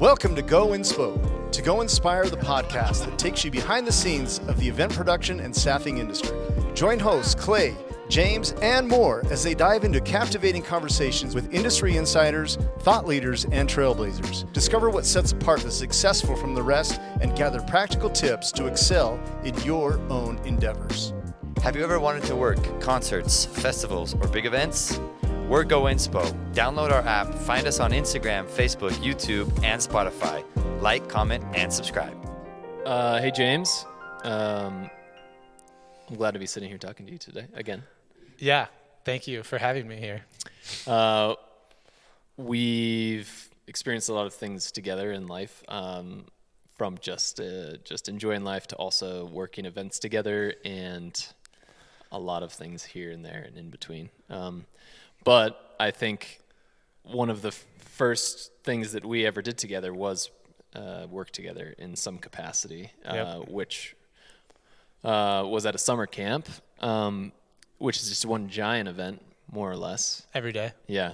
Welcome to GoInspo, to go inspire the podcast that takes you behind the scenes of the event production and staffing industry. Join hosts Clay, James, and more as they dive into captivating conversations with industry insiders, thought leaders, and trailblazers. Discover what sets apart the successful from the rest and gather practical tips to excel in your own endeavors. Have you ever wanted to work concerts, festivals, or big events? We're GoInspo. Download our app, find us on Instagram, Facebook, YouTube, and Spotify. Like, comment, and subscribe. Hey, James. I'm glad to be sitting here talking to you today again. Yeah, thank you for having me here. We've experienced a lot of things together in life, from just enjoying life to also working events together and a lot of things here and there and in between. But I think one of the first things that we ever did together was work together in some capacity, which was at a summer camp, which is just one giant event, more or less. Every day. Yeah.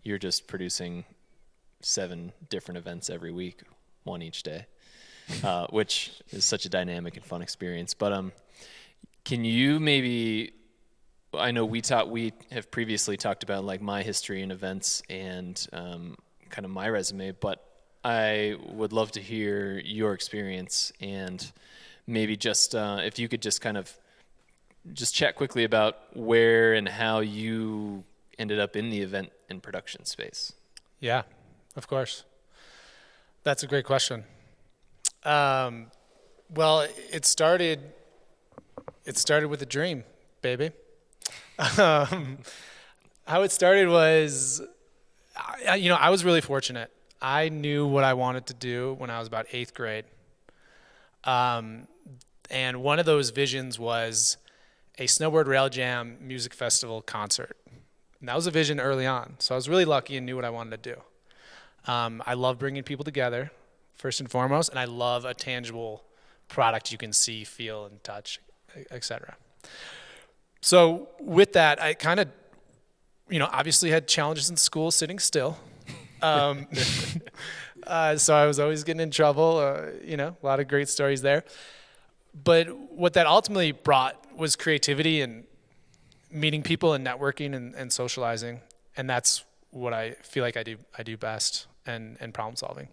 You're just producing 7 different events every week, one each day, which is such a dynamic and fun experience. But can you maybe... I know we have previously talked about like my history in events and kind of my resume, but I would love to hear your experience and maybe just if you could just kind of just chat quickly about where and how you ended up in the event and production space. Yeah, of course. That's a great question. Well, it started with a dream, baby. How it started was, I was really fortunate. I knew what I wanted to do when I was about 8th grade. And one of those visions was a snowboard rail jam music festival concert. And that was a vision early on. So I was really lucky and knew what I wanted to do. I love bringing people together, first and foremost, and I love a tangible product you can see, feel, and touch, etc. So with that, I kind of, obviously had challenges in school sitting still. So I was always getting in trouble, a lot of great stories there. But what that ultimately brought was creativity and meeting people and networking and socializing. And that's what I feel like I do best and problem solving.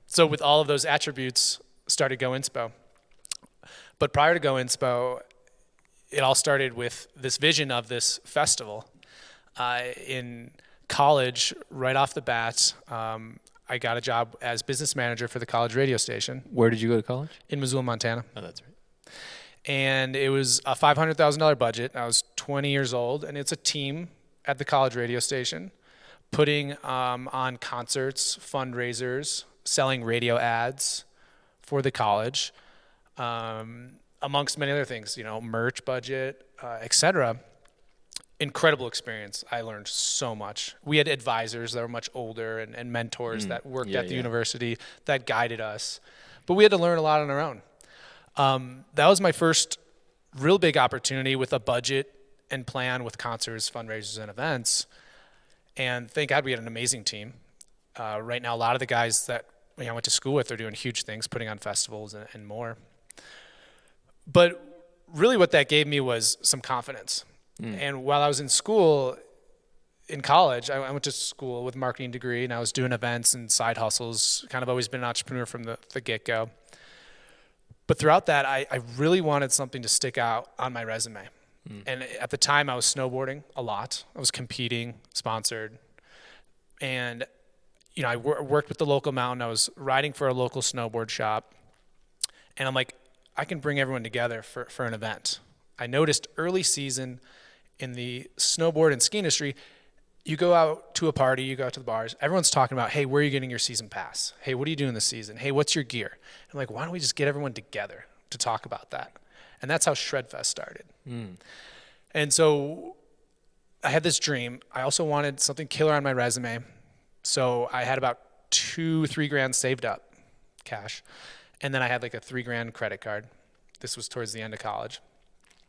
So with all of those attributes, started GoInspo. But prior to GoInspo, it all started with this vision of this festival. In college, right off the bat, I got a job as business manager for the college radio station. Where did you go to college? In Missoula, Montana. Oh, that's right. And it was a $500,000 budget. I was 20 years old, and it's a team at the college radio station putting on concerts, fundraisers, selling radio ads for the college, amongst many other things, merch budget, etc. Incredible experience. I learned so much. We had advisors that were much older and mentors that worked at the university that guided us. But we had to learn a lot on our own. That was my first real big opportunity with a budget and plan with concerts, fundraisers, and events. And thank God we had an amazing team. Right now, a lot of the guys that I went to school with are doing huge things, putting on festivals and more. But really what that gave me was some confidence. And while I was in school, in college, I went to school with a marketing degree, and I was doing events and side hustles, kind of always been an entrepreneur from the get-go. But throughout that, I really wanted something to stick out on my resume. And at the time, I was snowboarding a lot. I was competing, sponsored. And, I worked with the local mountain. I was riding for a local snowboard shop. And I'm like, I can bring everyone together for an event. I noticed early season in the snowboard and ski industry, you go out to a party, you go out to the bars, everyone's talking about, hey, where are you getting your season pass? Hey, what are you doing this season? Hey, what's your gear? I'm like, why don't we just get everyone together to talk about that? And that's how Shredfest started. And so I had this dream. I also wanted something killer on my resume. So I had about $2-3 grand saved up, cash. And then I had like a $3 credit card. This was towards the end of college.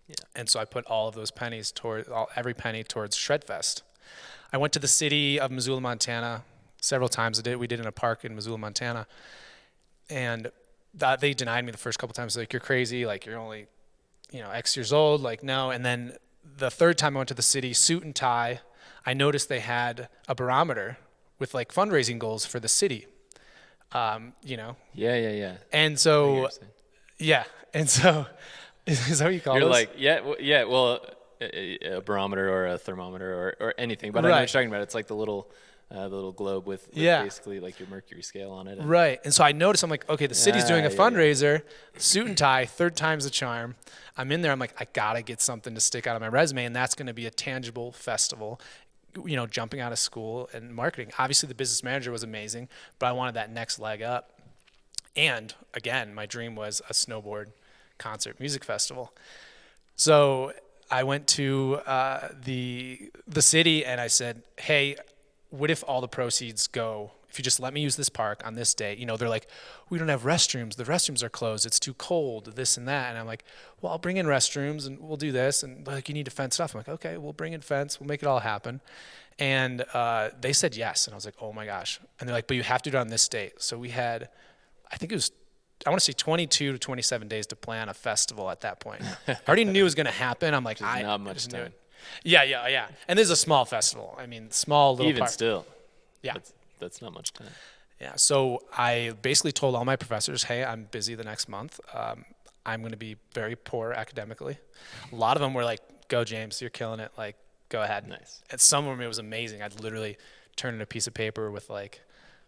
Yeah. And so I put all of those pennies every penny towards Shredfest. I went to the city of Missoula, Montana, several times. We did in a park in Missoula, Montana. And they denied me the first couple times. Like, you're crazy. Like, you're only, X years old. Like, no. And then the third time I went to the city, suit and tie, I noticed they had a barometer with like fundraising goals for the city. Yeah. And so, yeah. And so, is that what you call it? You're like, well, a barometer or a thermometer or anything. But I know what you're talking about. It's like the little globe with basically like your mercury scale on it. Right. And so I noticed, I'm like, okay, the city's doing a fundraiser, suit and tie, third time's the charm. I'm in there. I'm like, I got to get something to stick out of my resume. And that's going to be a tangible festival, jumping out of school and marketing. Obviously, the business manager was amazing, but I wanted that next leg up. And again, my dream was a snowboard concert music festival. So I went to the city and I said, hey, what if all the proceeds go, if you just let me use this park on this day? They're like, we don't have restrooms. The restrooms are closed. It's too cold, this and that. And I'm like, well, I'll bring in restrooms and we'll do this. And like, you need to fence stuff. I'm like, okay, we'll bring in fence. We'll make it all happen. And they said yes. And I was like, oh my gosh. And they're like, but you have to do it on this date. So we had, I think it was, I want to say 22 to 27 days to plan a festival at that point. I already knew it was going to happen. I'm like, not much time. Yeah. And this is a small festival. I mean, small little Even park. Still. Yeah. That's not much time. Yeah. So I basically told all my professors, hey, I'm busy the next month. I'm going to be very poor academically. A lot of them were like, go, James, you're killing it. Like, go ahead. Nice. And some of them, it was amazing. I'd literally turn in a piece of paper with like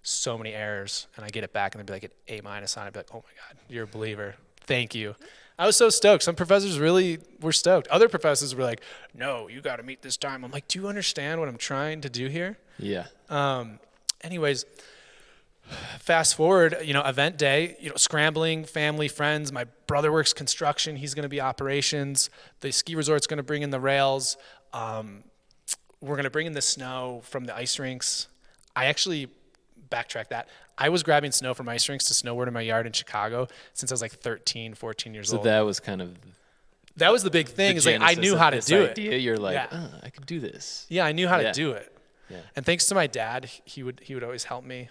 so many errors and I get it back and they'd be like an A- on it. I'd be like, oh my God, you're a believer. Thank you. I was so stoked. Some professors really were stoked. Other professors were like, no, you got to meet this time. I'm like, do you understand what I'm trying to do here? Yeah. Anyways, fast forward, event day, scrambling, family, friends. My brother works construction. He's going to be operations. The ski resort's going to bring in the rails. We're going to bring in the snow from the ice rinks. I actually backtrack that. I was grabbing snow from ice rinks to snowboard in my yard in Chicago since I was like 13, 14 years old. So that was kind of that was the big thing. Is like I knew how to do it. You're like, I can do this. Yeah, I knew how to do it. Yeah. And thanks to my dad, he would always help me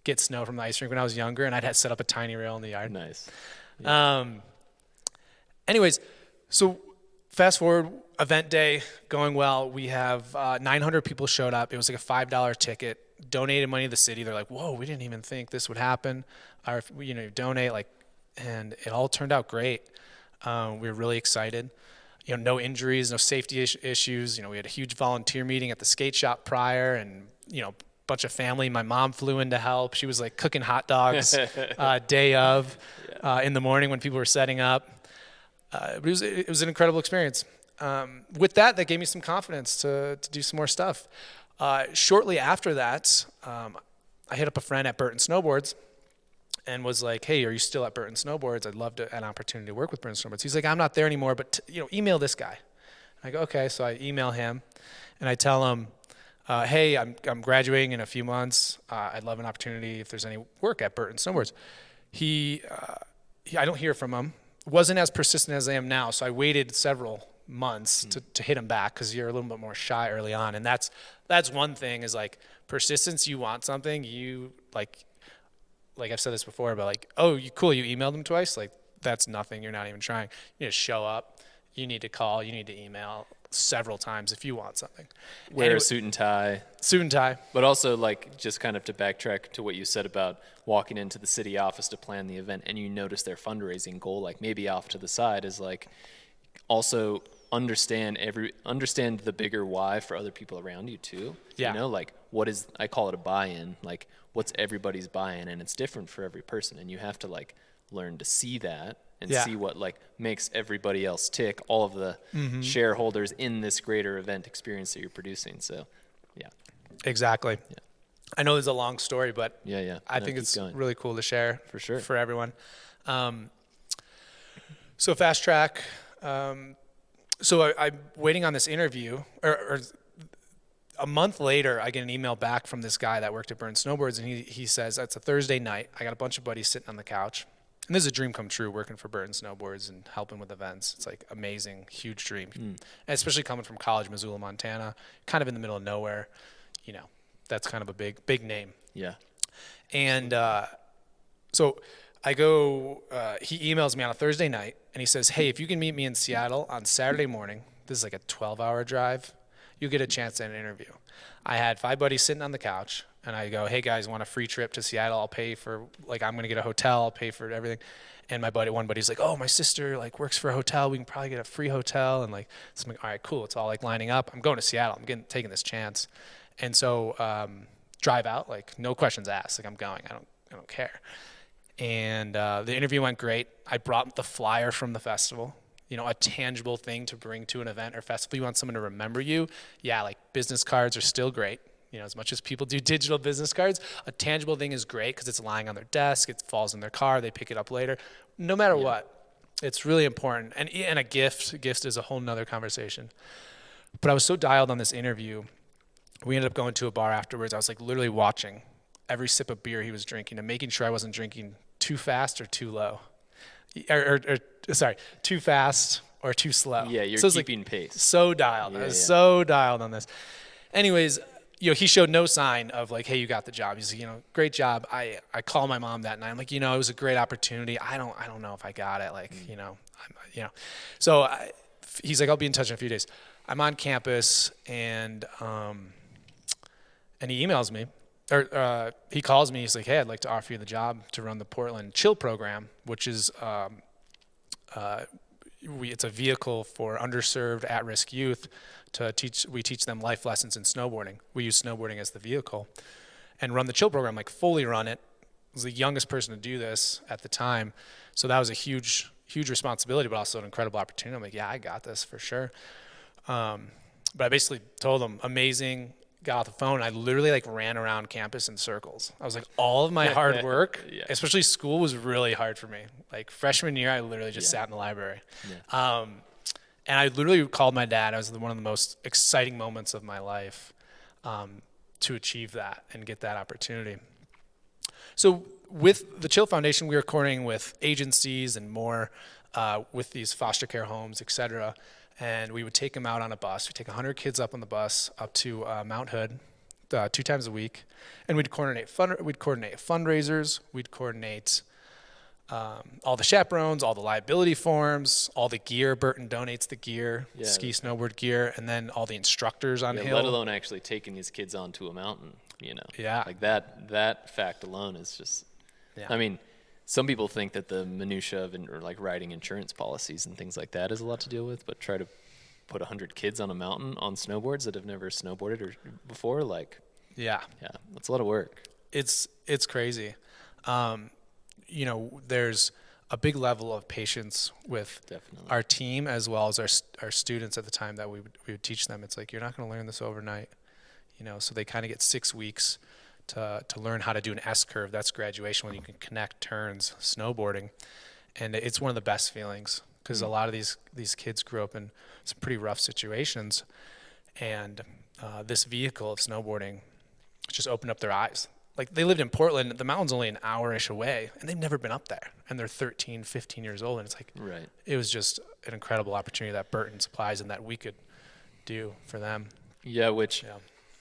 get snow from the ice rink when I was younger, and I'd had set up a tiny rail in the yard. Nice. Yeah. Anyways, so fast forward, event day going well. We have 900 people showed up. It was like a $5 ticket. Donated money to the city. They're like, whoa, we didn't even think this would happen. Or if donate, and it all turned out great. We were really excited. No injuries, no safety issues. We had a huge volunteer meeting at the skate shop prior, and a bunch of family. My mom flew in to help. She was like cooking hot dogs day of in the morning when people were setting up. It was an incredible experience. With that gave me some confidence to do some more stuff. Shortly after that, I hit up a friend at Burton Snowboards and was like, hey, are you still at Burton Snowboards? I'd love an opportunity to work with Burton Snowboards. He's like, I'm not there anymore, but email this guy. I go, okay. So I email him and I tell him, hey, I'm graduating in a few months. I'd love an opportunity if there's any work at Burton Snowboards. I don't hear from him. Wasn't as persistent as I am now. So I waited several months to hit him back because you're a little bit more shy early on. And that's one thing is like persistence. You want something, you like I've said this before, but like, oh, you emailed them twice. Like that's nothing. You're not even trying. You need to show up. You need to call. You need to email several times if you want something. Wear a suit and tie. Suit and tie. But also like just kind of to backtrack to what you said about walking into the city office to plan the event and you notice their fundraising goal, like maybe off to the side is like also understand the bigger why for other people around you too. Yeah. Like I call it a buy-in, like what's everybody's buy-in, and it's different for every person, and you have to like learn to see that and see what like makes everybody else tick, all of the shareholders in this greater event experience that you're producing. So exactly. Yeah. I know there's a long story, but I think it's going. really cool to share for sure for everyone. So fast track. So I'm waiting on this interview, or a month later, I get an email back from this guy that worked at Burton Snowboards, and he says, it's a Thursday night. I got a bunch of buddies sitting on the couch. And this is a dream come true, working for Burton Snowboards and helping with events. It's like amazing, huge dream. And especially coming from college, Missoula, Montana, kind of in the middle of nowhere, That's kind of a big name. Yeah. And so I go, he emails me on a Thursday night and he says, hey, if you can meet me in Seattle on Saturday morning, this is like a 12-hour drive, you get a chance at an interview. I had 5 buddies sitting on the couch and I go, hey guys, want a free trip to Seattle? I'll pay for, like, I'm going to get a hotel. I'll pay for everything. And one buddy's like, oh, my sister like works for a hotel. We can probably get a free hotel. And like, so I'm like, all right, cool. It's all like lining up. I'm going to Seattle. I'm taking this chance. And so, drive out, like no questions asked. Like I'm going, I don't care. And the interview went great. I brought the flyer from the festival, a tangible thing to bring to an event or festival. You want someone to remember you. Yeah, like business cards are still great. As much as people do digital business cards, a tangible thing is great because it's lying on their desk. It falls in their car. They pick it up later. No matter what, it's really important. And a gift is a whole nother conversation. But I was so dialed on this interview. We ended up going to a bar afterwards. I was like literally watching every sip of beer he was drinking and making sure I wasn't drinking too fast or too low. Sorry, too fast or too slow. Yeah, you're keeping pace. So dialed. I was so dialed on this. Anyways, he showed no sign of like, hey, you got the job. He's like, great job. I called my mom that night. I'm like, it was a great opportunity. I don't know if I got it. Like, So he's like, I'll be in touch in a few days. I'm on campus and he emails me. Or he calls me. He's like, hey, I'd like to offer you the job to run the Portland Chill program, which is it's a vehicle for underserved, at-risk youth to teach. We teach them life lessons in snowboarding. We use snowboarding as the vehicle, and run the Chill program, like fully run it. I was the youngest person to do this at the time, so that was a huge responsibility, but also an incredible opportunity. I'm like, yeah, I got this for sure. But I basically told him, amazing. Got off the phone. I literally like ran around campus in circles. I was like, all of my hard work, especially school, was really hard for me. Like freshman year, I literally just sat in the library. Yeah. And I literally called my dad. It was one of the most exciting moments of my life to achieve that and get that opportunity. So with the Chill Foundation, we were coordinating with agencies and more with these foster care homes, et cetera. And we would take them out on a bus. We'd take 100 kids up on the bus up to Mount Hood 2 times a week. And we'd coordinate fundraisers. We'd coordinate all the chaperones, all the liability forms, all the gear. Burton donates the gear, ski, snowboard gear, and then all the instructors on hill. Let alone actually taking these kids onto a mountain, Yeah. Like that fact alone is just, I mean, some people think that the minutia of like writing insurance policies and things like that is a lot to deal with, but try to put 100 kids on a mountain on snowboards that have never snowboarded before, like, that's a lot of work. It's crazy. There's a big level of patience with our team as well as our students at the time that we would teach them. It's like, you're not going to learn this overnight, so they kind of get 6 weeks to learn how to do an S-curve. That's graduation, when you can connect turns snowboarding. And it's one of the best feelings because a lot of these kids grew up in some pretty rough situations. And this vehicle of snowboarding just opened up their eyes. Like, they lived in Portland. The mountain's only an hour-ish away, and they've never been up there. And they're 13, 15 years old. And it's like, it was just an incredible opportunity that Burton supplies and that we could do for them. Yeah,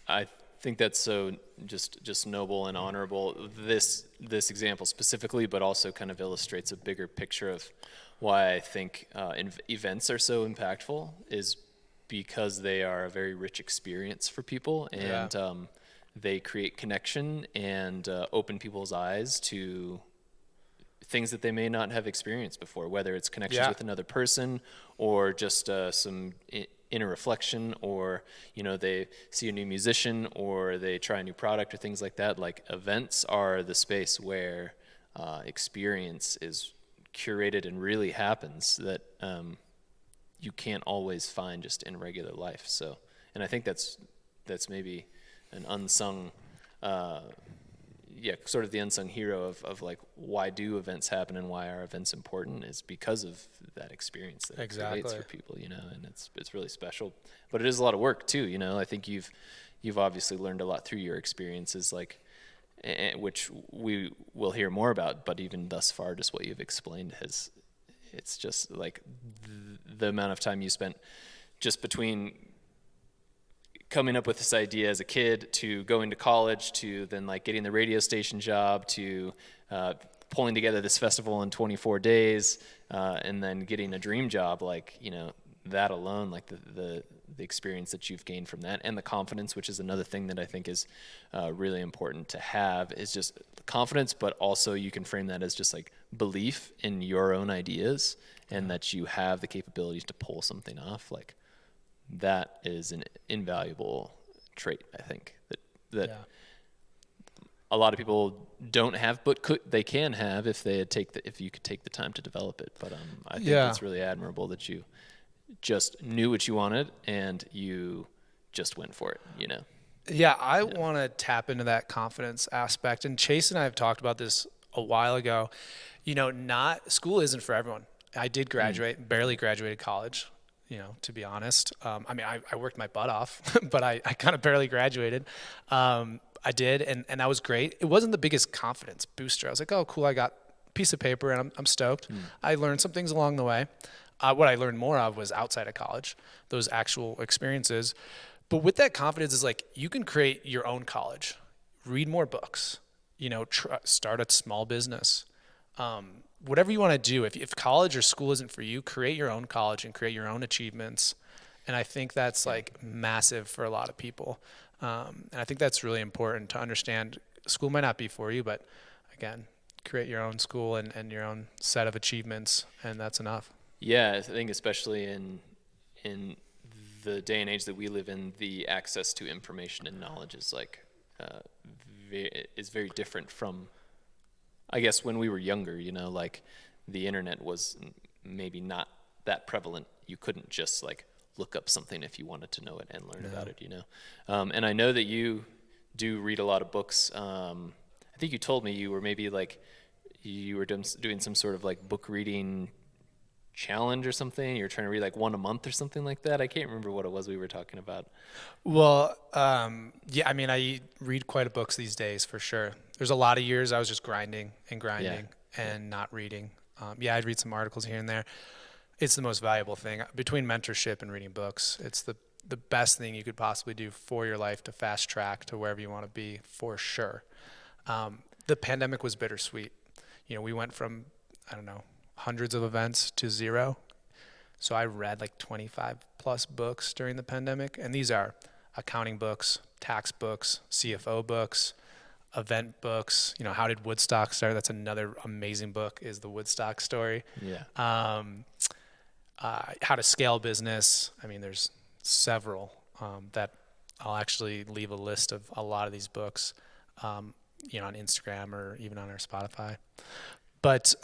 I think that's so just noble and honorable. This example specifically, but also kind of illustrates a bigger picture of why I think events are so impactful, is because they are a very rich experience for people, and they create connection and open people's eyes to things that they may not have experienced before, whether it's connections with another person or just some inner reflection, or they see a new musician or they try a new product or things like that. Like, events are the space where experience is curated and really happens that you can't always find just in regular life. So, and I think that's maybe an unsung sort of the unsung hero of like, why do events happen and why are events important, is because of that experience that it creates for people, and it's really special. But it is a lot of work too, I think you've obviously learned a lot through your experiences, like, which we will hear more about, but even thus far, just what you've explained it's just like the amount of time you spent just between coming up with this idea as a kid to going to college to then like getting the radio station job to pulling together this festival in 24 days and then getting a dream job, like, you know, that alone, like the experience that you've gained from that, and the confidence, which is another thing that I think is really important to have, is just confidence, but also you can frame that as just like belief in your own ideas and that you have the capabilities to pull something off. Like, that is an invaluable trait, I think, that a lot of people don't have, but they can have if you could take the time to develop it. But I think it's really admirable that you just knew what you wanted and you just went for it, you know? Yeah, I want to tap into that confidence aspect. And Chase and I have talked about this a while ago. You know, school isn't for everyone. I did graduate, barely graduated college, you know, to be honest. I mean, I worked my butt off, but I kind of barely graduated. I did, and that was great. It wasn't the biggest confidence booster. I was like, oh, cool, I got a piece of paper, and I'm stoked. I learned some things along the way. What I learned more of was outside of college, those actual experiences. But with that confidence is like, you can create your own college, read more books, you know, start a small business. Whatever you want to do, if college or school isn't for you, create your own college and create your own achievements. And I think that's like massive for a lot of people. And I think that's really important to understand. School might not be for you, but again, create your own school and your own set of achievements, and that's enough. Yeah, I think especially in the day and age that we live in, the access to information and knowledge is like is very different from, I guess, when we were younger. You know, like the internet was maybe not that prevalent. You couldn't just like look up something if you wanted to know it and learn about it. You know, and I know that you do read a lot of books. I think you told me you were maybe like you were doing some sort of like book reading challenge or something. You're trying to read like one a month or something like that. I can't remember what it was we were talking about. Well, yeah, I mean, I read quite a books these days for sure. There's a lot of years I was just grinding and not reading. I'd read some articles here and there. It's the most valuable thing between mentorship and reading books. It's the best thing you could possibly do for your life to fast track to wherever you want to be, for sure. The pandemic was bittersweet. You know, we went from, I don't know, hundreds of events to zero. So I read like 25 plus books during the pandemic. And these are accounting books, tax books, CFO books, event books. You know, how did Woodstock start? That's another amazing book, is the Woodstock story. Yeah. How to scale business. I mean, there's several that I'll actually leave a list of a lot of these books, you know, on Instagram or even on our Spotify. But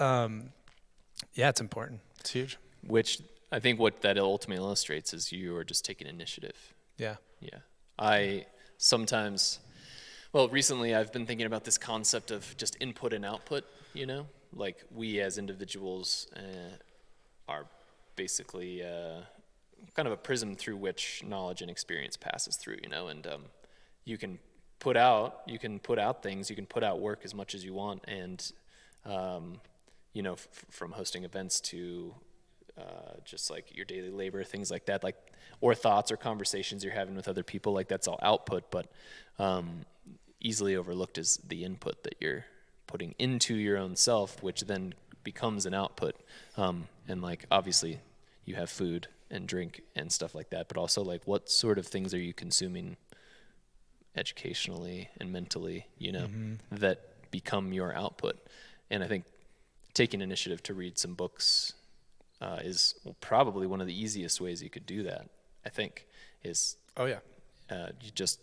yeah, it's important. It's huge. Which I think what that ultimately illustrates is you are just taking initiative. Yeah. Yeah. I sometimes, well, recently I've been thinking about this concept of just input and output, you know, like we as individuals are basically kind of a prism through which knowledge and experience passes through, you know, and you can put out things, you can put out work as much as you want, and you know, from hosting events to just like your daily labor, things like that, like, or thoughts or conversations you're having with other people, like that's all output, but easily overlooked is the input that you're putting into your own self, which then becomes an output. And like, obviously you have food and drink and stuff like that, but also like what sort of things are you consuming educationally and mentally, you know, that become your output. And I think taking initiative to read some books is probably one of the easiest ways you could do that, I think, is you just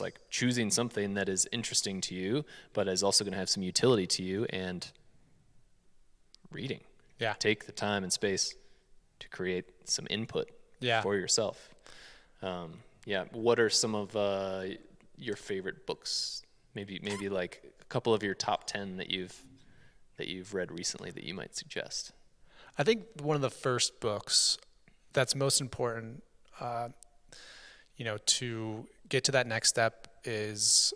like choosing something that is interesting to you, but is also going to have some utility to you, and reading. Yeah. Take the time and space to create some input for yourself. What are some of your favorite books? Maybe like a couple of your top 10 that you've read recently that you might suggest. I think one of the first books that's most important, you know, to get to that next step is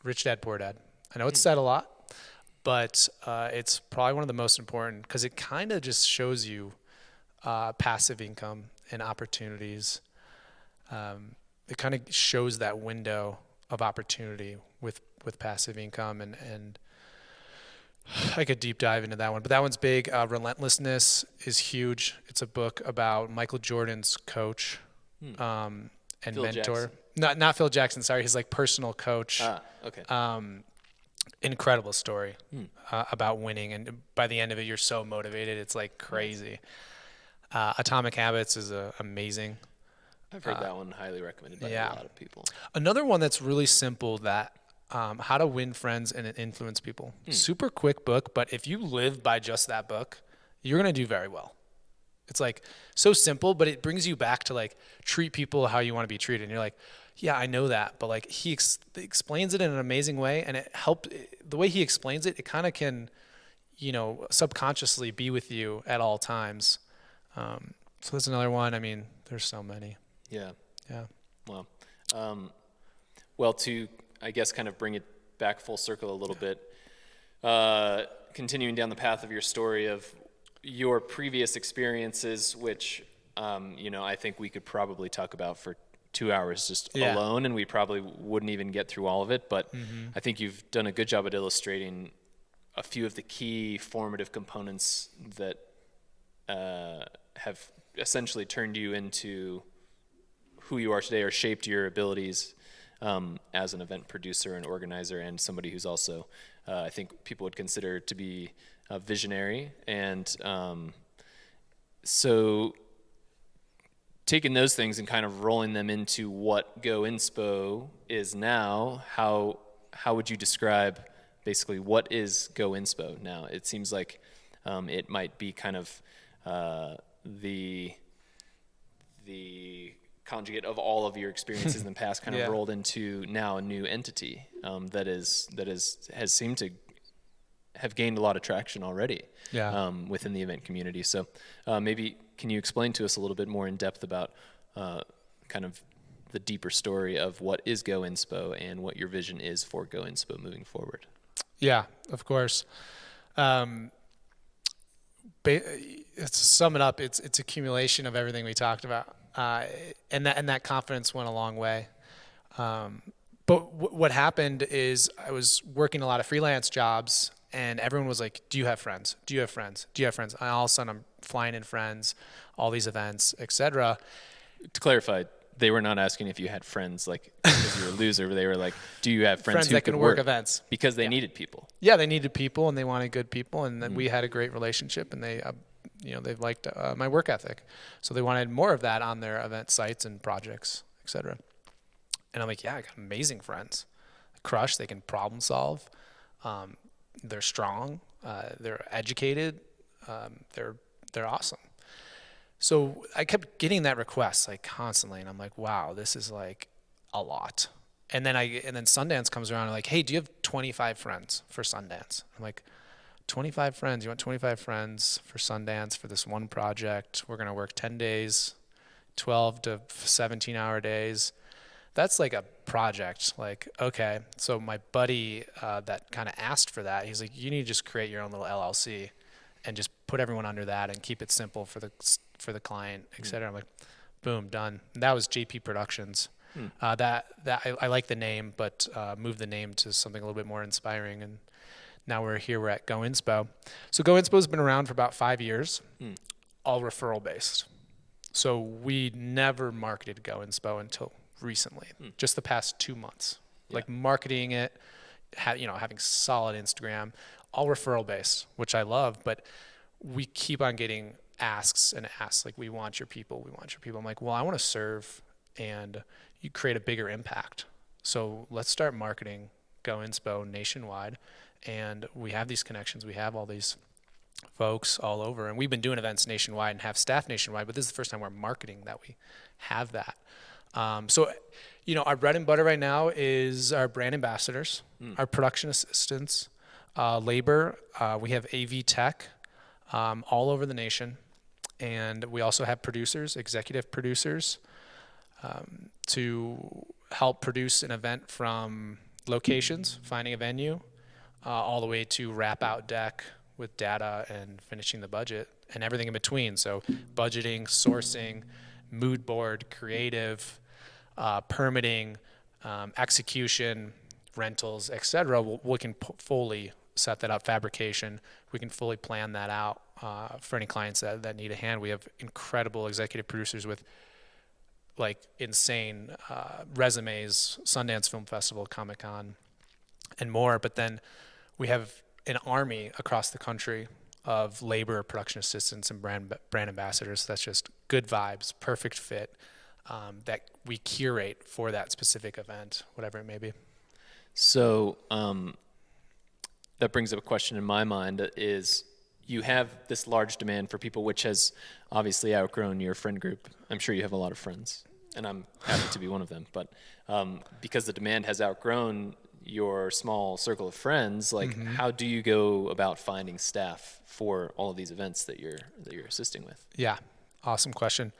Rich Dad, Poor Dad. I know it's said a lot, but it's probably one of the most important because it kind of just shows you passive income and opportunities it kind of shows that window of opportunity with passive income, and I could deep dive into that one, but that one's big. Relentlessness is huge. It's a book about Michael Jordan's coach and Phil mentor. Jackson. Not Phil Jackson, sorry. His like personal coach. Okay. Incredible story about winning, and by the end of it, you're so motivated. It's like crazy. Atomic Habits is amazing. I've heard that one highly recommended by a lot of people. Another one that's really simple, that How to Win Friends and Influence People. Super quick book, but if you live by just that book, you're going to do very well. It's like so simple, but it brings you back to like treat people how you want to be treated. And you're like, yeah, I know that, but like he explains it in an amazing way, and it helped. The way he explains it, it kind of can, subconsciously be with you at all times. So that's another one. I mean, there's so many. Yeah. Well, well, to, I guess, kind of bring it back full circle a little bit, continuing down the path of your story of your previous experiences, which, I think we could probably talk about for 2 hours just alone, and we probably wouldn't even get through all of it. But I think you've done a good job at illustrating a few of the key formative components that have essentially turned you into who you are today, or shaped your abilities as an event producer and organizer, and somebody who's also, I think people would consider to be a visionary. And so taking those things and kind of rolling them into what GoInspo is now, how would you describe basically what is GoInspo now? It seems like it might be kind of the conjugate of all of your experiences in the past, kind of rolled into now a new entity that has seemed to have gained a lot of traction already within the event community. So maybe can you explain to us a little bit more in depth about kind of the deeper story of what is GoInspo and what your vision is for GoInspo moving forward? Yeah, of course. To sum it up, it's accumulation of everything we talked about, and that confidence went a long way. But what happened is I was working a lot of freelance jobs, and everyone was like, "Do you have friends? Do you have friends? Do you have friends?" And all of a sudden, I'm flying in friends, all these events, etc. To clarify, they were not asking if you had friends, like because you were a loser. They were like, "Do you have friends who that could can work events?" Because they needed people. Yeah, they needed people, and they wanted good people, and then we had a great relationship, and they liked my work ethic, so they wanted more of that on their event sites and projects, etc. And I'm like, yeah, I got amazing friends. Crush, they can problem solve. They're strong. They're educated. They're awesome. So I kept getting that request like constantly, and I'm like, wow, this is like a lot. And then Sundance comes around and like, hey, do you have 25 friends for Sundance? I'm like, 25 friends? You want 25 friends for Sundance for this one project? We're gonna work 10 days, 12 to 17-hour days. That's like a project. Like, okay. So my buddy that kind of asked for that, he's like, you need to just create your own little LLC and just put everyone under that and keep it simple for the client, et cetera. I'm like, boom, done. And that was JP Productions. That I like the name, but moved the name to something a little bit more inspiring. And now we're at GoInspo. So GoInspo's been around for about 5 years, all referral based. So we never marketed GoInspo until recently, just the past 2 months. Like marketing it, having solid Instagram, all referral based, which I love, but we keep on getting asks like, we want your people. I'm like, well, I want to serve and you create a bigger impact. So let's start marketing GoInspo nationwide. And we have these connections. We have all these folks all over, and we've been doing events nationwide and have staff nationwide, but this is the first time we're marketing that we have that. So our bread and butter right now is our brand ambassadors, our production assistants, labor. We have AV tech all over the nation. And we also have producers, executive producers, to help produce an event from locations, finding a venue, all the way to wrap out deck with data and finishing the budget and everything in between. So budgeting, sourcing, mood board, creative, permitting, execution, rentals, etc. We can fully set that up. Fabrication, we can fully plan that out for any clients that need a hand. We have incredible executive producers with like insane resumes, Sundance Film Festival, Comic-Con, and more. But then we have an army across the country of labor, production assistants, and brand ambassadors. That's just good vibes, perfect fit, that we curate for that specific event, whatever it may be. So that brings up a question in my mind is, you have this large demand for people, which has obviously outgrown your friend group. I'm sure you have a lot of friends, and I'm happy to be one of them. But because the demand has outgrown your small circle of friends, like how do you go about finding staff for all of these events that you're assisting with? Yeah, awesome question.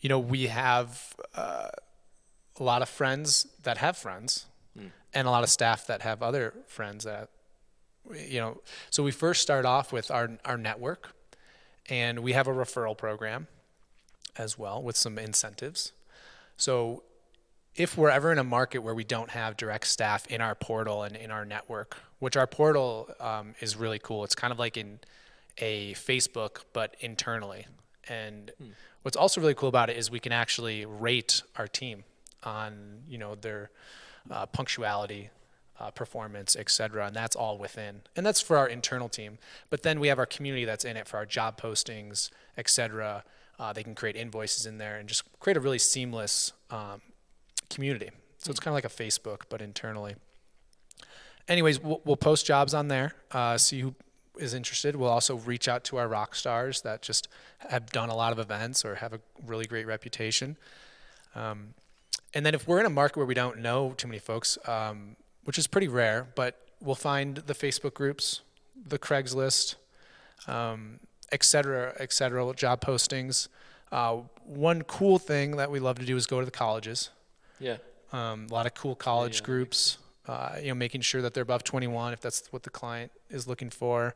You know, we have a lot of friends that have friends, and a lot of staff that have other friends that, you know, so we first start off with our network, and we have a referral program as well with some incentives. So if we're ever in a market where we don't have direct staff in our portal and in our network, which our portal is really cool. It's kind of like in a Facebook, but internally. And what's also really cool about it is we can actually rate our team on, you know, their punctuality, performance, et cetera, and that's all within. And that's for our internal team. But then we have our community that's in it for our job postings, et cetera. They can create invoices in there and just create a really seamless community. So it's kind of like a Facebook, but internally. Anyways, we'll post jobs on there, see who is interested. We'll also reach out to our rock stars that just have done a lot of events or have a really great reputation. And then if we're in a market where we don't know too many folks, which is pretty rare, but we'll find the Facebook groups, the Craigslist, et cetera, job postings. One cool thing that we love to do is go to the colleges. Yeah. A lot of cool college groups, you know, making sure that they're above 21 if that's what the client is looking for.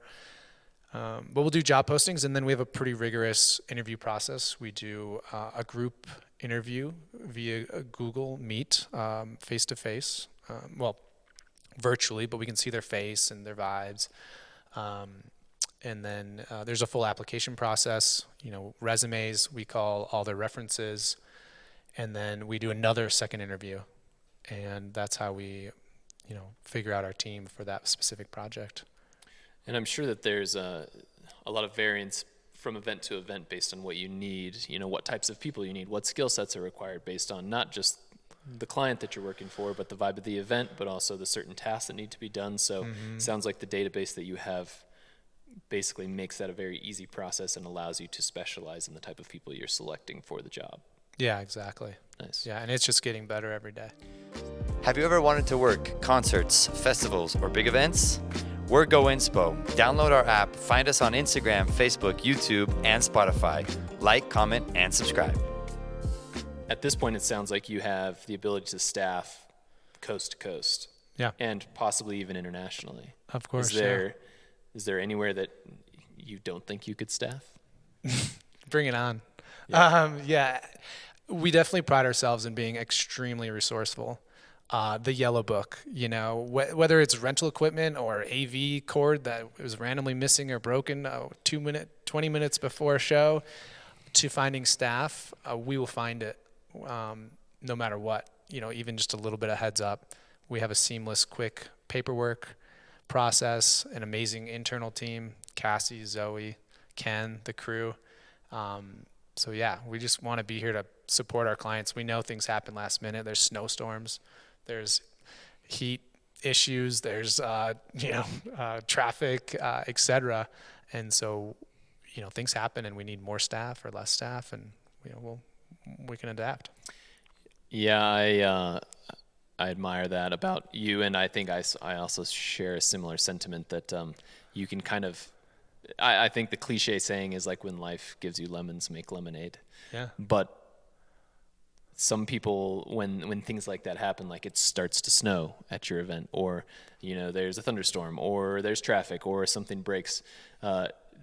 But we'll do job postings, and then we have a pretty rigorous interview process. We do a group interview via Google Meet, face-to-face. Well, virtually, but we can see their face and their vibes. And then there's a full application process, you know, resumes, we call all their references, and then we do another second interview. And that's how we, you know, figure out our team for that specific project. And I'm sure that there's a lot of variance from event to event based on what you need, you know, what types of people you need, what skill sets are required based on not just the client that you're working for, but the vibe of the event, but also the certain tasks that need to be done. So sounds like the database that you have basically makes that a very easy process and allows you to specialize in the type of people you're selecting for the job. Yeah, exactly. Nice. Yeah, and it's just getting better every day. Have you ever wanted to work concerts, festivals, or big events? We're GoInspo. Download our app, find us on Instagram, Facebook, YouTube, and Spotify. Like, comment, and subscribe. At this point, it sounds like you have the ability to staff coast to coast. Yeah. And possibly even internationally. Of course. Is there anywhere that you don't think you could staff? Bring it on. Yeah, we definitely pride ourselves in being extremely resourceful. The yellow book, you know, whether it's rental equipment or AV cord that was randomly missing or broken 20 minutes before a show, to finding staff, we will find it no matter what, you know, even just a little bit of heads up. We have a seamless, quick paperwork process, an amazing internal team, Cassie, Zoe, Ken, the crew. So yeah, we just want to be here to support our clients. We know things happen last minute. There's snowstorms, there's heat issues, there's traffic, etc. And so, you know, things happen, and we need more staff or less staff, and you know, we can adapt. Yeah, I admire that about you, and I think I also share a similar sentiment that you can kind of. I think the cliche saying is like, when life gives you lemons, make lemonade. Yeah. But some people, when things like that happen, like it starts to snow at your event, or you know there's a thunderstorm, or there's traffic, or something breaks,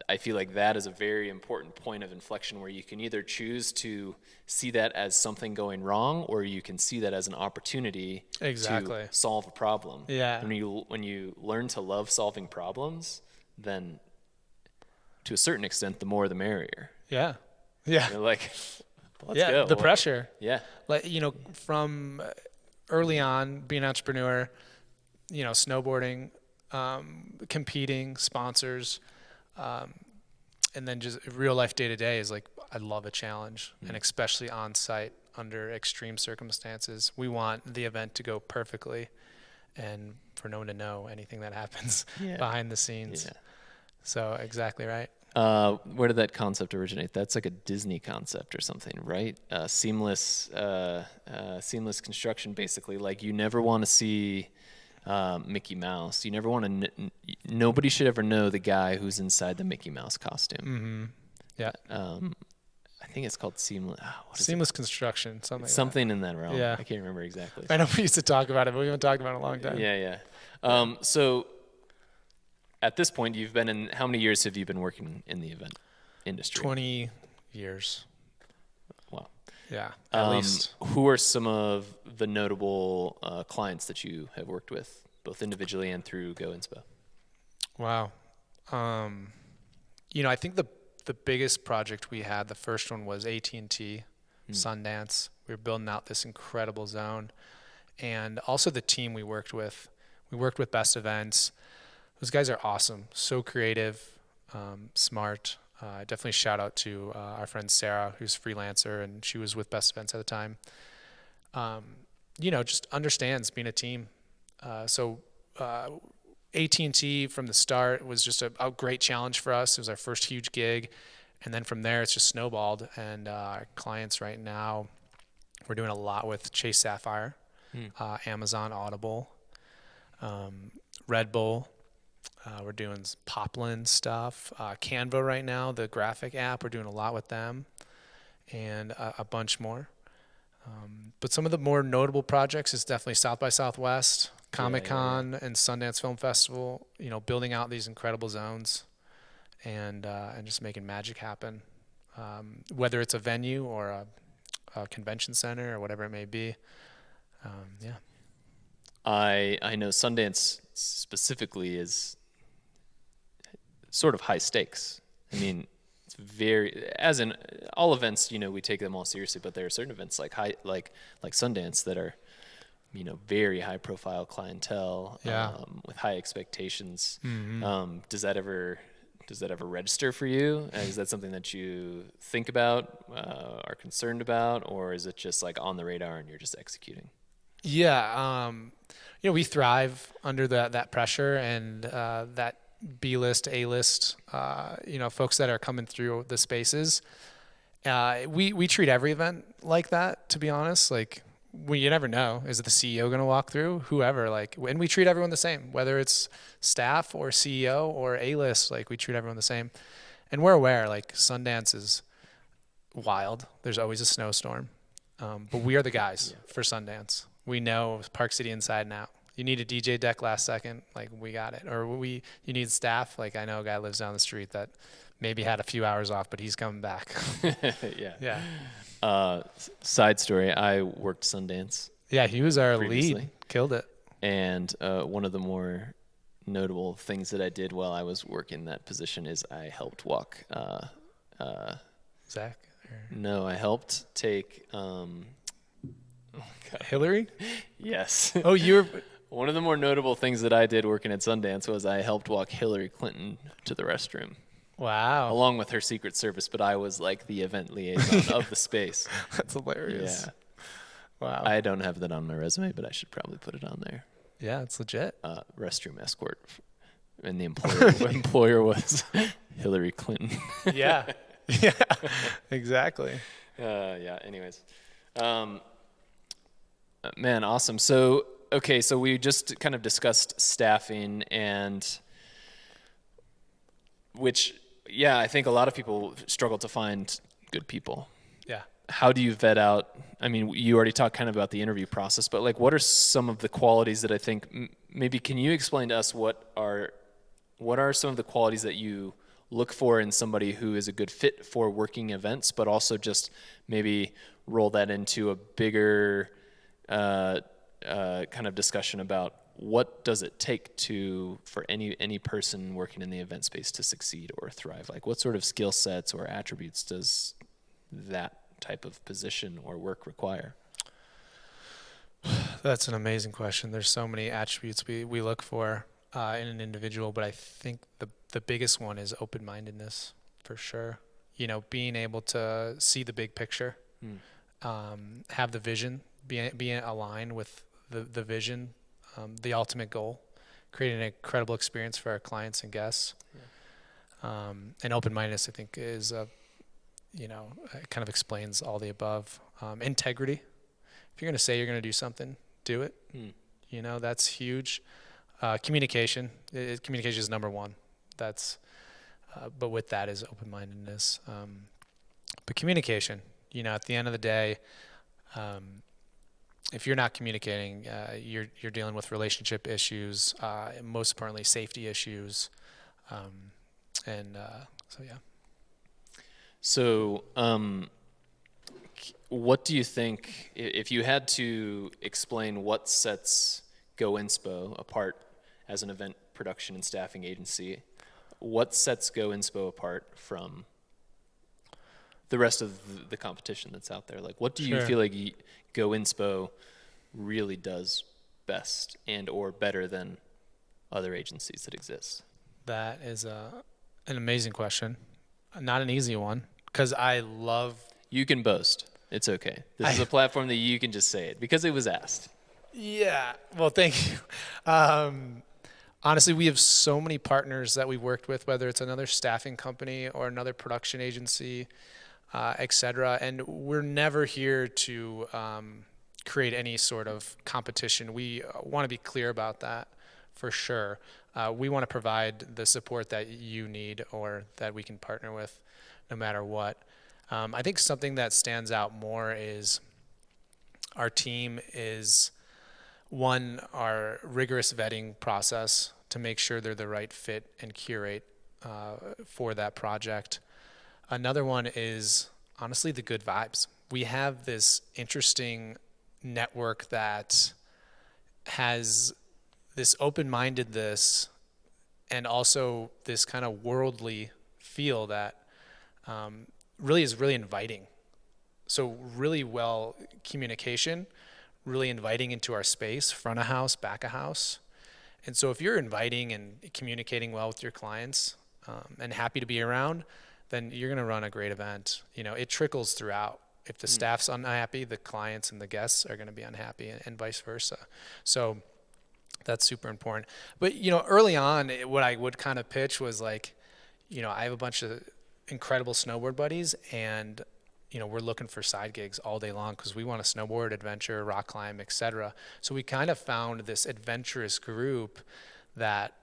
I feel like that is a very important point of inflection where you can either choose to see that as something going wrong, or you can see that as an opportunity Exactly. to solve a problem. Yeah. When you learn to love solving problems, then to a certain extent, the more the merrier. Yeah. Yeah. You're like, let's Yeah. go. The pressure. Yeah. Like, from early on, being an entrepreneur, snowboarding, competing, sponsors, and then just real life day to day is like, I love a challenge, and especially on site under extreme circumstances. We want the event to go perfectly and for no one to know anything that happens behind the scenes. Yeah. So exactly right. Where did that concept originate? That's like a Disney concept or something, right? Seamless construction, basically. Like, you never want to see Mickey Mouse. You never want to. Nobody should ever know the guy who's inside the Mickey Mouse costume. Yeah. I think it's called seamless. Seamless construction, something. Something in that realm. Yeah. I can't remember exactly. I know we used to talk about it, but we haven't talked about it in a long time. Yeah. So at this point, you've been in. How many years have you been working in the event industry? 20 years. Wow. Yeah, at least. Who are some of the notable clients that you have worked with, both individually and through GoInspo? Wow. I think the biggest project we had, the first one was AT&T, Sundance. We were building out this incredible zone. And also the team we worked with Best Events. Those guys are awesome, so creative, smart. Definitely shout out to our friend Sarah, who's a freelancer, and she was with Best Events at the time. Just understands being a team. So AT&T from the start was just a great challenge for us. It was our first huge gig. And then from there, it's just snowballed. And our clients right now, we're doing a lot with Chase Sapphire, Amazon Audible, Red Bull. We're doing Poplin stuff. Canva right now, the graphic app, we're doing a lot with them, and a bunch more. But some of the more notable projects is definitely South by Southwest, Comic-Con, and Sundance Film Festival, building out these incredible zones and just making magic happen, whether it's a venue or a convention center or whatever it may be. I know Sundance specifically is sort of high stakes. I mean, it's as in all events, we take them all seriously, but there are certain events like Sundance that are, very high profile clientele, with high expectations. Does that ever register for you? Is that something that you think about, are concerned about, or is it just like on the radar and you're just executing? Yeah. We thrive under that pressure and that B-list, A-list, folks that are coming through the spaces. We treat every event like that, to be honest. Like, you never know. Is it the CEO going to walk through? Whoever. And we treat everyone the same, whether it's staff or CEO or A-list. Like, we treat everyone the same. And we're aware, Sundance is wild. There's always a snowstorm. But we are the guys for Sundance. We know Park City inside and out. You need a DJ deck last second, we got it. Or you need staff. I know a guy lives down the street that maybe had a few hours off, but he's coming back. Yeah. Side story, I worked Sundance. Yeah, he was our previously. lead. Killed it. And one of the more notable things that I did while I was working that position is I helped walk. Zach? No, I helped take... Hillary? Yes. Oh, you were... One of the more notable things that I did working at Sundance was I helped walk Hillary Clinton to the restroom. Wow. Along with her Secret Service, but I was like the event liaison of the space. That's hilarious. Yeah. Wow. I don't have that on my resume, but I should probably put it on there. Yeah, it's legit. Restroom escort. And the employer was Hillary Clinton. Yeah. Yeah, exactly. Anyways. Man, awesome. So we just kind of discussed staffing which, I think a lot of people struggle to find good people. Yeah. How do you vet out? I mean, you already talked kind of about the interview process, but what are some of the qualities that I think maybe can you explain to us what are some of the qualities that you look for in somebody who is a good fit for working events, but also just maybe roll that into a bigger kind of discussion about what does it take for any person working in the event space to succeed or thrive? Like, what sort of skill sets or attributes does that type of position or work require? That's an amazing question. There's so many attributes we look for in an individual, but I think the biggest one is open-mindedness, for sure. You know, being able to see the big picture, have the vision, being aligned with the vision, the ultimate goal, creating an incredible experience for our clients and guests. Yeah. And open-mindedness, I think, is it kind of explains all the above. Integrity. If you're going to say you're going to do something, do it. You know, that's huge. Communication. Communication is number one. But with that is open-mindedness. But communication, you know, at the end of the day, if you're not communicating, you're dealing with relationship issues, most importantly, safety issues. So, yeah. So, what do you think, if you had to explain what sets GoInspo apart as an event production and staffing agency, what sets GoInspo apart from the rest of the competition that's out there? Like, what do you feel like GoInspo really does best and or better than other agencies that exist? That is an amazing question. Not an easy one, because I love... You can boast. It's okay. This is a platform that you can just say it because it was asked. Yeah. Well, thank you. Honestly, we have so many partners that we've worked with, whether it's another staffing company or another production agency, et cetera. And we're never here to create any sort of competition. We want to be clear about that for sure. We want to provide the support that you need or that we can partner with no matter what. I think something that stands out more is our team is, one, our rigorous vetting process to make sure they're the right fit and curate for that project. Another one is, honestly, the good vibes. We have this interesting network that has this open-mindedness and also this kind of worldly feel that really is really inviting. So really well communication, really inviting into our space, front of house, back of house. And so if you're inviting and communicating well with your clients and happy to be around, then you're going to run a great event. You know, it trickles throughout. If the staff's unhappy, the clients and the guests are going to be unhappy and vice versa. So that's super important. But, you know, early on, what I would kind of pitch was like, you know, I have a bunch of incredible snowboard buddies and, you know, we're looking for side gigs all day long because we want to snowboard, adventure, rock climb, etc. So we kind of found this adventurous group that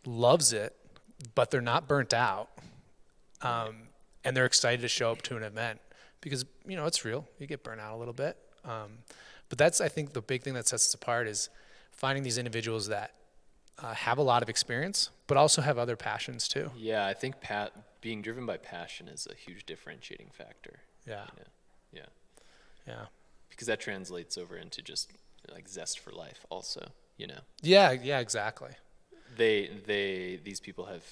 loves it, but they're not burnt out. And they're excited to show up to an event because, you know, it's real. You get burnt out a little bit. But that's, I think, the big thing that sets us apart is finding these individuals that have a lot of experience, but also have other passions too. Yeah, I think being driven by passion is a huge differentiating factor. Yeah. You know? Yeah. Because that translates over into just like zest for life also, you know? Yeah, exactly. These people have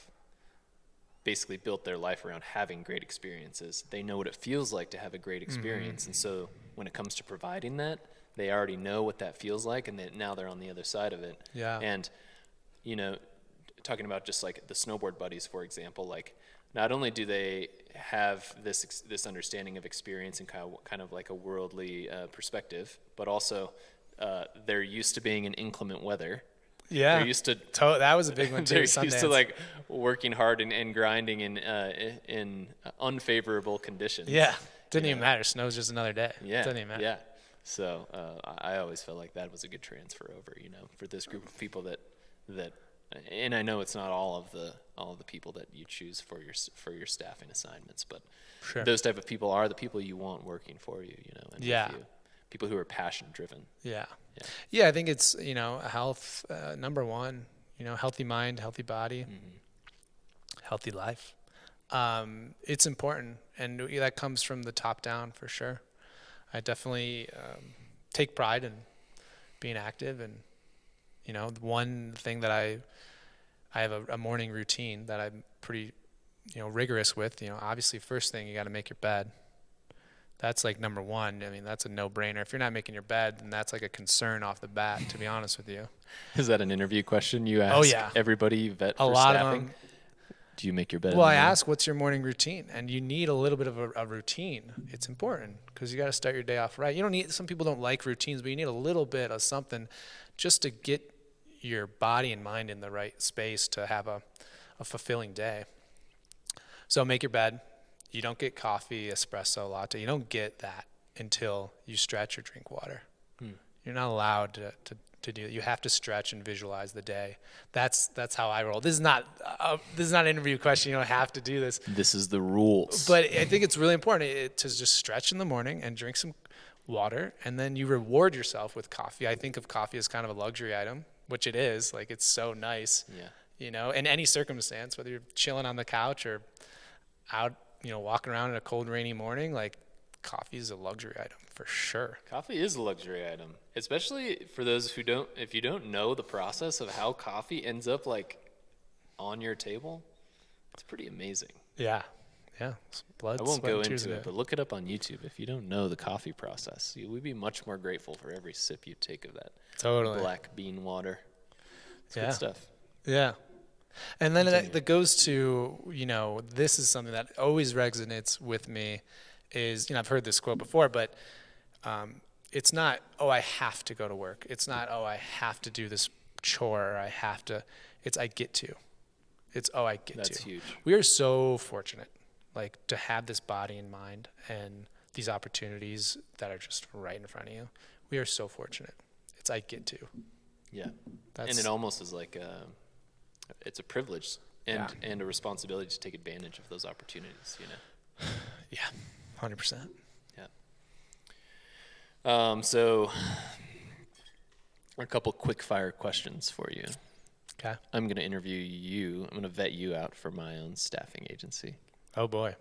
basically built their life around having great experiences. They know what it feels like to have a great experience. And so when it comes to providing that, they already know what that feels like, and now they're on the other side of it. Yeah. And, you know, talking about just like the snowboard buddies, for example, like not only do they have this understanding of experience and kind of like a worldly perspective, but also they're used to being in inclement weather. Yeah, they're used to that was a big one too. They're Sundance. used to like working hard and grinding in unfavorable conditions. Yeah, didn't even matter. Snow's just another day. Yeah, doesn't even matter. Yeah. So I always felt like that was a good transfer over, you know, for this group of people that, and I know it's not all of the people that you choose for your staffing assignments, but sure. Those type of people are the people you want working for you, you know, and with you. People who are passion driven. Yeah, I think it's, you know, health, number one, you know, healthy mind, healthy body, healthy life. It's important, and that comes from the top down for sure. I definitely take pride in being active, and one thing that I have a morning routine that I'm pretty rigorous with. Obviously, first thing, you got to make your bed. That's like number one. I mean, that's a no-brainer. If you're not making your bed, then that's like a concern off the bat, to be honest with you. Is that an interview question you ask everybody you vet for a lot staffing? of them. Do you make your bed? Well, I ask, what's your morning routine? And you need a little bit of a routine. It's important because you got to start your day off right. You don't need, some people don't like routines, but you need a little bit of something just to get your body and mind in the right space to have a fulfilling day. So make your bed. You don't get coffee, espresso, latte. You don't get that until you stretch or drink water. You're not allowed to do it. You have to stretch and visualize the day. That's how I roll. This is not an interview question. You don't have to do this. This is the rules. But I think it's really important to just stretch in the morning and drink some water, and then you reward yourself with coffee. I think of coffee as kind of a luxury item, which it is. Like, it's so nice. Yeah. In any circumstance, whether you're chilling on the couch or out, walking around in a cold, rainy morning, like, coffee is a luxury item for sure. Coffee is a luxury item, especially for those who don't, if you don't know the process of how coffee ends up like on your table, it's pretty amazing. Yeah. Blood, I won't sweat, go and tears into in it, but look it up on YouTube. If you don't know the coffee process, you would be much more grateful for every sip you take of that Totally. black bean water. It's good stuff. Yeah. And then that goes to, this is something that always resonates with me is, I've heard this quote before, but it's not, I have to go to work. It's not, I have to do this chore, or I have to. It's, I get to. It's, I get to. That's huge. We are so fortunate, like, to have this body and mind and these opportunities that are just right in front of you. We are so fortunate. It's, I get to. Yeah. And it almost is like it's a privilege and a responsibility to take advantage of those opportunities, Yeah, 100%. Yeah. So a couple quick fire questions for you. Okay. I'm going to interview you. I'm going to vet you out for my own staffing agency. Oh boy.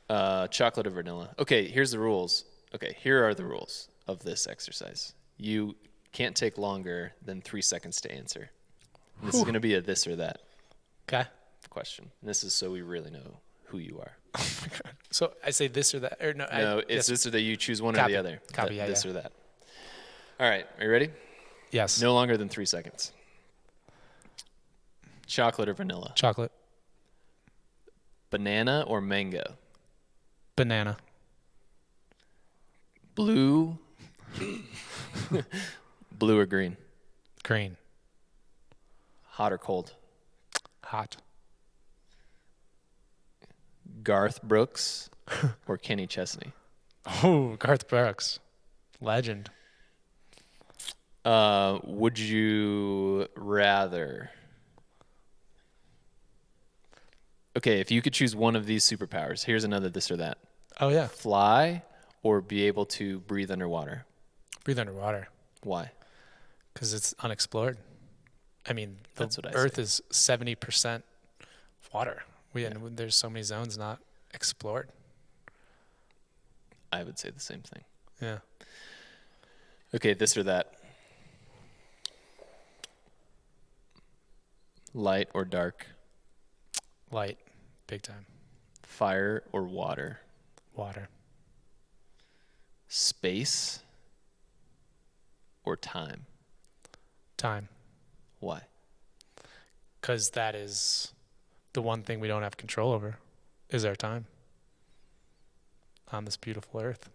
Chocolate or vanilla? Okay, here's the rules. Okay, here are the rules of this exercise. You can't take longer than 3 seconds to answer. This is going to be a this or that question. And this is so we really know who you are. Oh my God. So I say this or that, or no? No, it's this or that. You choose one or the other. Copy, This or that. All right, are you ready? Yes. No longer than 3 seconds. Chocolate or vanilla? Chocolate. Banana or mango? Banana. Blue. Blue or green? Green. Hot or cold? Hot. Garth Brooks or Kenny Chesney? Oh, Garth Brooks. Legend. Would you rather... Okay, if you could choose one of these superpowers, here's another this or that. Oh, yeah. Fly or be able to breathe underwater? Breathe underwater. Why? Because it's unexplored. I mean, That's what I Earth say. is 70% water. And there's so many zones not explored. I would say the same thing. Yeah. Okay, this or that. Light or dark? Light. Big time. Fire or water? Water. Space or time? Time. Why? Because that is the one thing we don't have control over, is our time on this beautiful earth.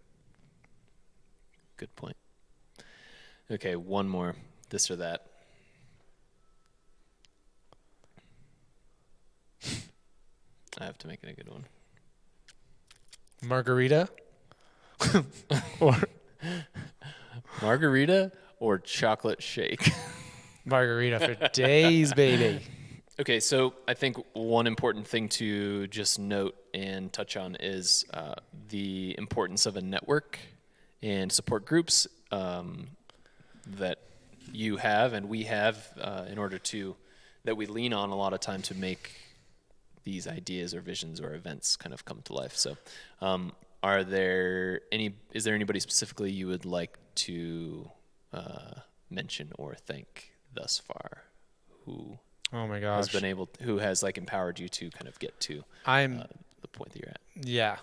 Good point. Okay, one more. This or that. I have to make it a good one. Margarita? Or Margarita or chocolate shake? margarita for days, baby. Okay, so I think one important thing to just note and touch on is the importance of a network and support groups that you have and we have in order to, that we lean on a lot of time to make these ideas or visions or events kind of come to life. So, is there anybody specifically you would like to mention or thank thus far who Oh my gosh. who has like empowered you to kind of get to the point that you're at? Yeah.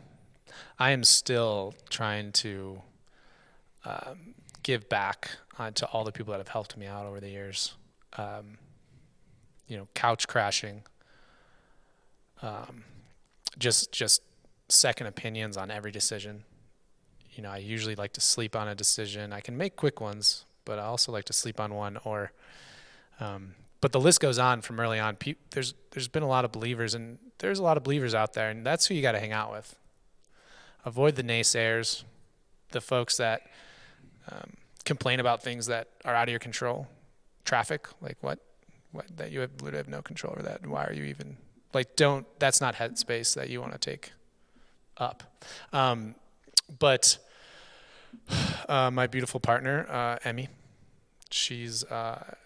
I am still trying to give back to all the people that have helped me out over the years. Couch crashing, just second opinions on every decision. I usually like to sleep on a decision. I can make quick ones, but I also like to sleep on one. But the list goes on from early on. There's been a lot of believers, and there's a lot of believers out there, and that's who you got to hang out with. Avoid the naysayers, the folks that complain about things that are out of your control. Traffic, like what that you would have no control over that. Why are you even that's not headspace that you want to take up. But my beautiful partner, Emmy, she's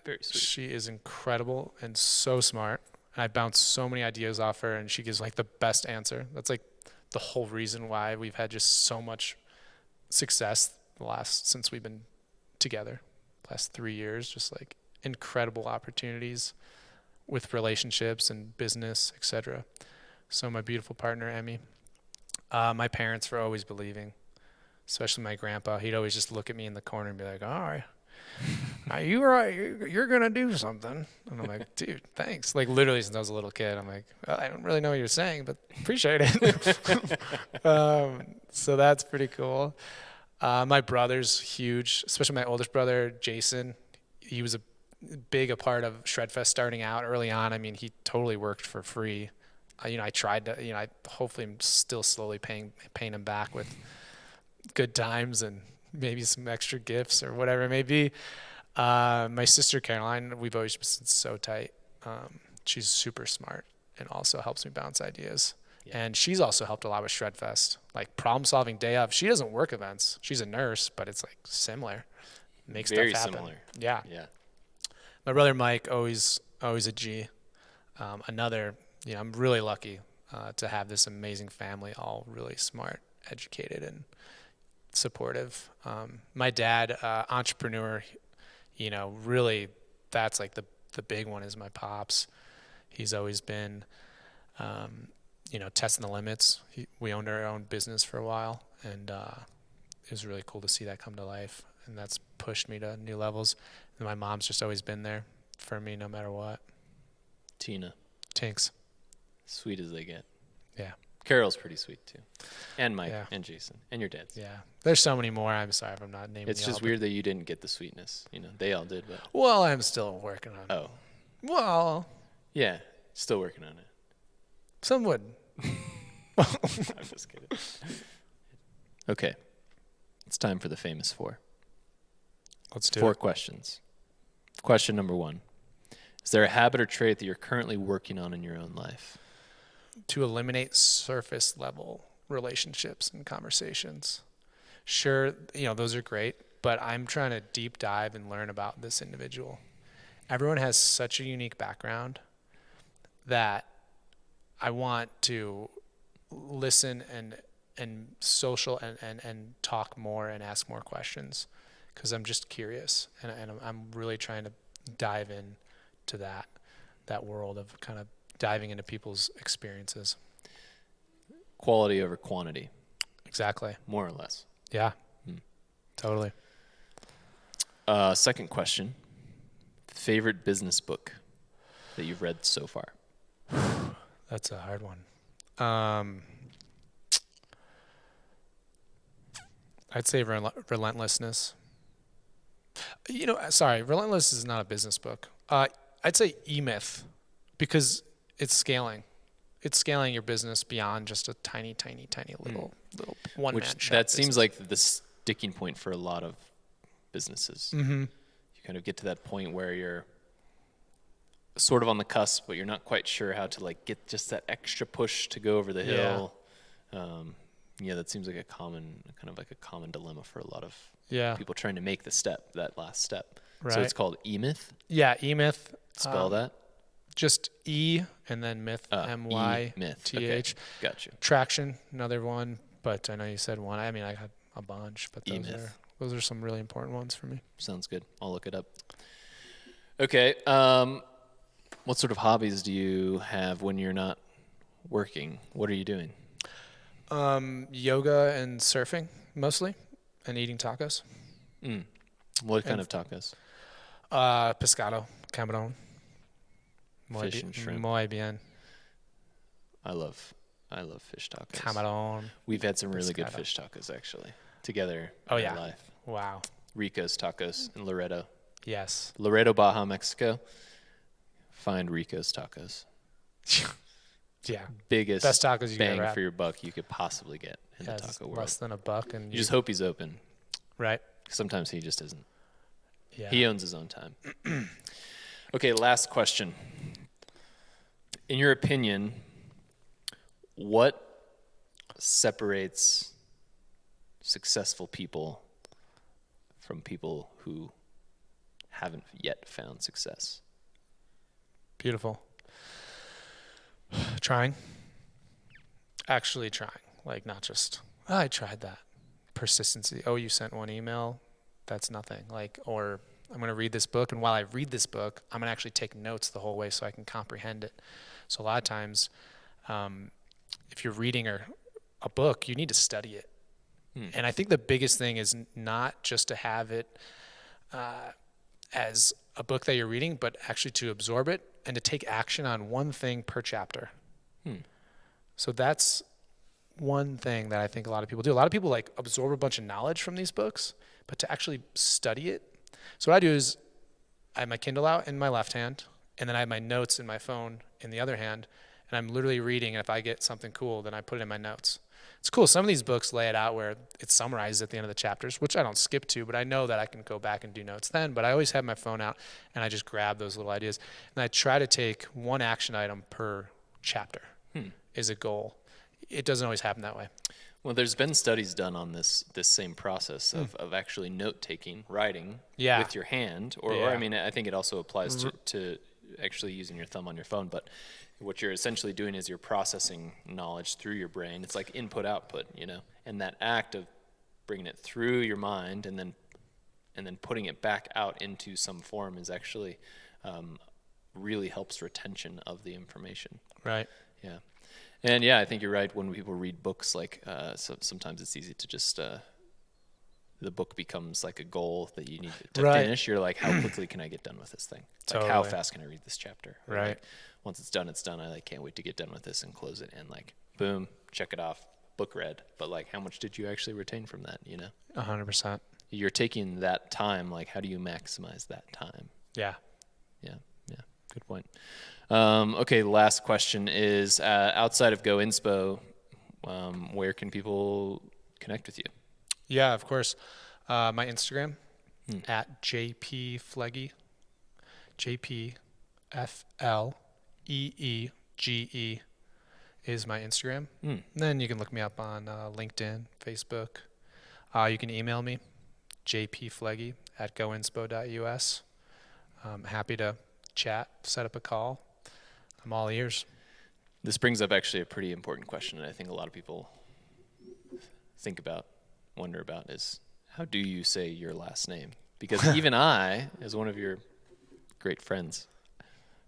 Very sweet. she is incredible and so smart. I bounce so many ideas off her, and she gives like the best answer. That's like the whole reason why we've had just so much success since we've been together, last 3 years, just like incredible opportunities with relationships and business, etc. So my beautiful partner, Emmy. My parents were always believing, especially my grandpa. He'd always just look at me in the corner and be like, all right, you're going to do something. And I'm like, dude, thanks. Like literally since I was a little kid, I'm like, well, I don't really know what you're saying, but appreciate it. So that's pretty cool. My brother's huge, especially my oldest brother, Jason. He was a part of Shredfest starting out early on. I mean, he totally worked for free. I tried to, I hopefully I'm still slowly paying him back with good times and maybe some extra gifts or whatever it may be. My sister Caroline, we've always been so tight. She's super smart and also helps me bounce ideas. Yeah. And she's also helped a lot with Shredfest, like problem solving day of. She doesn't work events. She's a nurse, but it's like similar. Makes Very stuff happen. similar. Yeah. Yeah. My brother Mike, always a G. I'm really lucky to have this amazing family, all really smart, educated, and supportive. My dad, entrepreneur, really that's like the big one is my pops. He's always been, testing the limits. We owned our own business for a while, and it was really cool to see that come to life, and that's pushed me to new levels. And my mom's just always been there for me no matter what. Tina. Tinks. Sweet as they get. Yeah. Carol's pretty sweet too. And Mike and Jason and your dad's. Yeah. There's so many more. I'm sorry if I'm not naming. It's just weird that you didn't get the sweetness. They all did, but. Well, I'm still working on it. Oh. Well. Yeah. Still working on it. Some would. I'm just kidding. Okay. It's time for the famous four. Let's do 4 it. questions. Question number 1. Is there a habit or trait that you're currently working on in your own life? To eliminate surface level relationships and conversations. Sure, those are great, but I'm trying to deep dive and learn about this individual. Everyone has such a unique background that I want to listen and social and talk more and ask more questions because I'm just curious and I'm really trying to dive in to that world of kind of diving into people's experiences. Quality over quantity. Exactly. More or less. Yeah. Totally. Second question. Favorite business book that you've read so far? That's a hard one. I'd say Relentlessness. Relentless is not a business book. I'd say E-Myth because it's scaling. It's scaling your business beyond just a tiny little one-man shop. That seems like the sticking point for a lot of businesses. Mm-hmm. You kind of get to that point where you're sort of on the cusp, but you're not quite sure how to get just that extra push to go over the hill. That seems like a common dilemma for a lot of people trying to make that last step. Right. So it's called E-Myth? Yeah, E-Myth. Spell that? Just E and then myth, myth. MYTH. Okay. Gotcha. Traction, another one, but I know you said one. I mean, I had a bunch, but E-myth. those are some really important ones for me. Sounds good. I'll look it up. Okay. What sort of hobbies do you have when you're not working? What are you doing? Yoga and surfing mostly, and eating tacos. What kind of tacos? Pescado, camarón. Fish and shrimp. Muy bien. I love fish tacos. Camarón. We've had some really good Pescado. fish tacos actually together Oh, in yeah. our life. Wow. Rico's Tacos in Laredo. Yes. Laredo, Baja, Mexico. Find Rico's Tacos. Yeah. Biggest Best tacos you could bang ever have. for your buck you could possibly get in the Yes, taco world. less than $1, and You just hope he's open. right. Sometimes he just isn't. Yeah. He owns his own time. Okay, last question. In your opinion, what separates successful people from people who haven't yet found success? Beautiful. Trying. Actually trying. Like, not just, I tried that. Persistency. Oh, you sent one email. That's nothing. Like, or I'm going to read this book, and while I read this book, I'm going to actually take notes the whole way so I can comprehend it. So a lot of times, if you're reading a book, you need to study it. And I think the biggest thing is not just to have it as a book that you're reading, but actually to absorb it and to take action on one thing per chapter. So that's one thing that I think a lot of people do. A lot of people like absorb a bunch of knowledge from these books, but to actually study it. So what I do is I have my Kindle out in my left hand, and then I have my notes in my phone in the other hand, and I'm literally reading, and if I get something cool, then I put it in my notes. It's cool. Some of these books lay it out where it summarizes at the end of the chapters, which I don't skip to, but I know that I can go back and do notes then. But I always have my phone out, and I just grab those little ideas. And I try to take one action item per chapter is a goal. It doesn't always happen that way. Well, there's been studies done on this same process of actually note-taking, writing Yeah. with your hand. Or I mean, I think it also applies to actually using your thumb on your phone. But what you're essentially doing is you're processing knowledge through your brain. It's like input-output, you know? And that act of bringing it through your mind and then putting it back out into some form is actually really helps retention of the information. Right. Yeah. And yeah, I think you're right. When people read books, like sometimes it's easy to just the book becomes like a goal that you need to finish. You're like, how quickly can I get done with this thing? Like, how fast can I read this chapter? Or Right. like, once it's done, it's done. I like can't wait to get done with this and close it and like boom, check it off. Book read. But like, how much did you actually retain from that? You know, 100%. you're taking that time. Like, how do you maximize that time? Yeah. Yeah. Good point. Okay, last question is outside of GoInspo, where can people connect with you? Yeah, of course. My Instagram at JP Fleege, JPFLEEGE is my Instagram. And then you can look me up on LinkedIn, Facebook. You can email me, jpfleege@goinspo.us. I'm happy to chat, set up a call. I'm all ears. This brings up actually a pretty important question that I think a lot of people wonder about is, how do you say your last name? Because even I, as one of your great friends,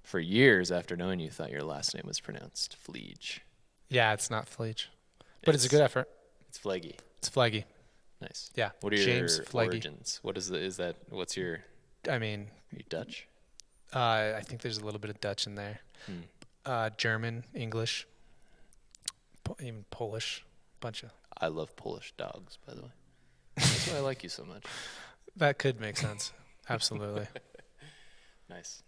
for years after knowing you, thought your last name was pronounced Fleege. Yeah, it's not Fleege, but it's a good effort. It's Fleege. It's Fleege. Nice. Yeah. What are James your Fleege. origins? What's your, I mean, are you Dutch? I think there's a little bit of Dutch in there. German, English, even Polish, bunch of. I love Polish dogs, by the way. That's why I like you so much. That could make sense. Absolutely. Nice.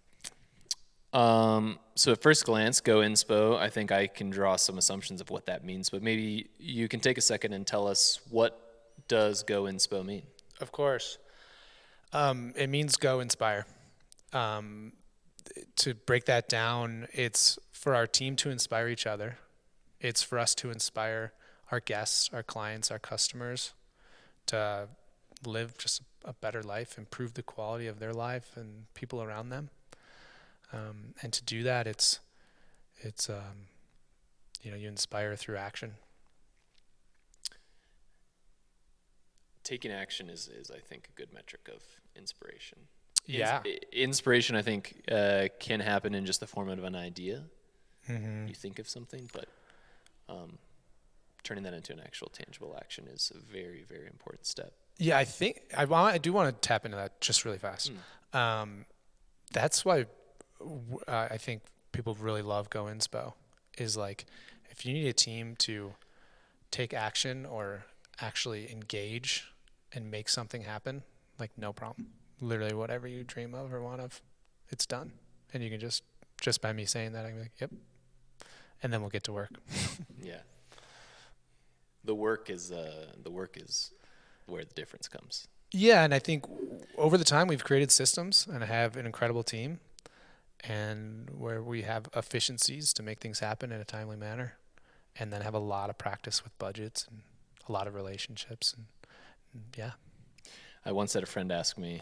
So at first glance, GoInspo, I think I can draw some assumptions of what that means, but maybe you can take a second and tell us, what does GoInspo mean? Of course. It means go inspire. To break that down, it's for our team to inspire each other. It's for us to inspire our guests, our clients, our customers to live just a better life, improve the quality of their life and people around them. And to do that, it's you inspire through action. Taking action is I think a good metric of inspiration. Yeah. Inspiration, I think, can happen in just the form of an idea. Mm-hmm. You think of something, but turning that into an actual tangible action is a very, very important step. Yeah, I think I do want to tap into that just really fast. That's why I think people really love GoInspo, is like, if you need a team to take action or actually engage and make something happen, like, no problem. Literally whatever you dream of or want of, it's done. And you can just by me saying that, I can be like, yep. And then we'll get to work. Yeah. The work is where the difference comes. Yeah, and I think over the time we've created systems and have an incredible team, and where we have efficiencies to make things happen in a timely manner, and then have a lot of practice with budgets and a lot of relationships, and yeah. I once had a friend ask me,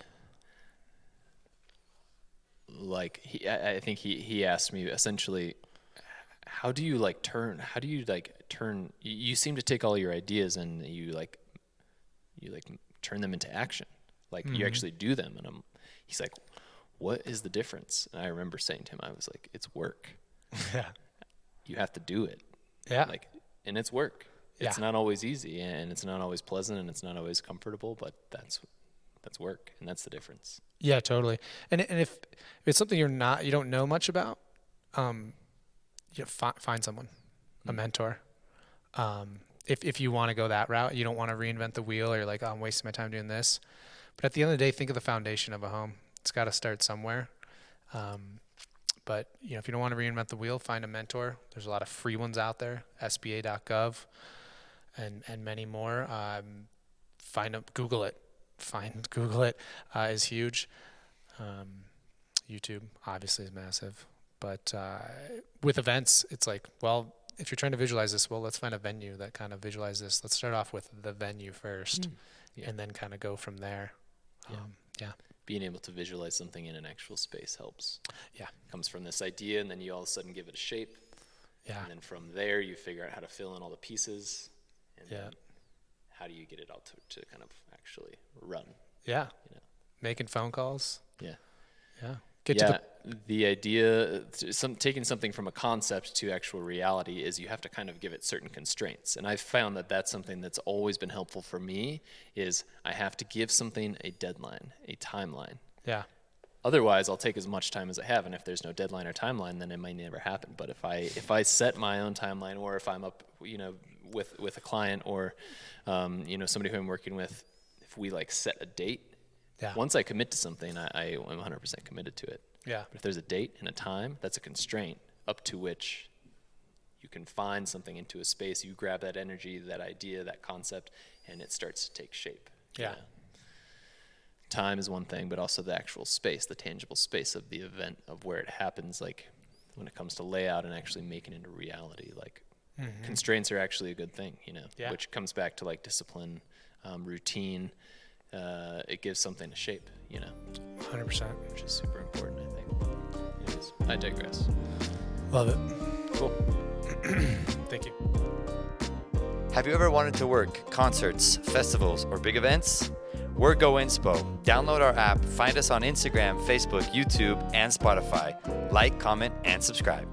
like, I think he asked me essentially, how do you turn, you seem to take all your ideas and you turn them into action. Like, you actually do them. And he's like, what is the difference? And I remember saying to him, I was like, it's work. Yeah. You have to do it. Yeah. And it's work. It's Yeah. not always easy, and it's not always pleasant, and it's not always comfortable, but that's work, and that's the difference. Yeah, totally. And if it's something you don't know much about, find someone, a mentor. If you want to go that route, you don't want to reinvent the wheel, or you're like, oh, I'm wasting my time doing this. But at the end of the day, think of the foundation of a home. It's got to start somewhere. But if you don't want to reinvent the wheel, find a mentor. There's a lot of free ones out there, SBA.gov, and many more. Google it. Google it is huge. YouTube obviously is massive, but with events, it's like, well, if you're trying to visualize this, well, let's find a venue that kind of visualizes this. Let's start off with the venue first, and then kind of go from there. Yeah. Being able to visualize something in an actual space helps. Yeah. It comes from this idea, and then you all of a sudden give it a shape. Yeah. And then from there, you figure out how to fill in all the pieces. And Yeah. then how do you get it all to kind of actually run? Yeah. Making phone calls. Yeah. Yeah. The idea, taking something from a concept to actual reality, is you have to kind of give it certain constraints. And I've found that that's something that's always been helpful for me, is I have to give something a deadline, a timeline. Yeah. Otherwise, I'll take as much time as I have, and if there's no deadline or timeline, then it might never happen. But if I set my own timeline, or if I'm up, with a client, or somebody who I'm working with, if we set a date, once I commit to something, I am 100% committed to it. Yeah. But if there's a date and a time, that's a constraint up to which you can find something into a space. You grab that energy, that idea, that concept, and it starts to take shape. Yeah. Time is one thing, but also the actual space, the tangible space of the event, of where it happens. Like, when it comes to layout and actually making it into reality, constraints are actually a good thing, which comes back to discipline, routine. It gives something a shape, 100%. which is super important, I think. Anyways, I digress. Love it. Cool. Thank you. Have you ever wanted to work concerts, festivals, or big events? We're GoInspo. Download our app, find us on Instagram, Facebook, YouTube, and Spotify. Like, comment, and subscribe.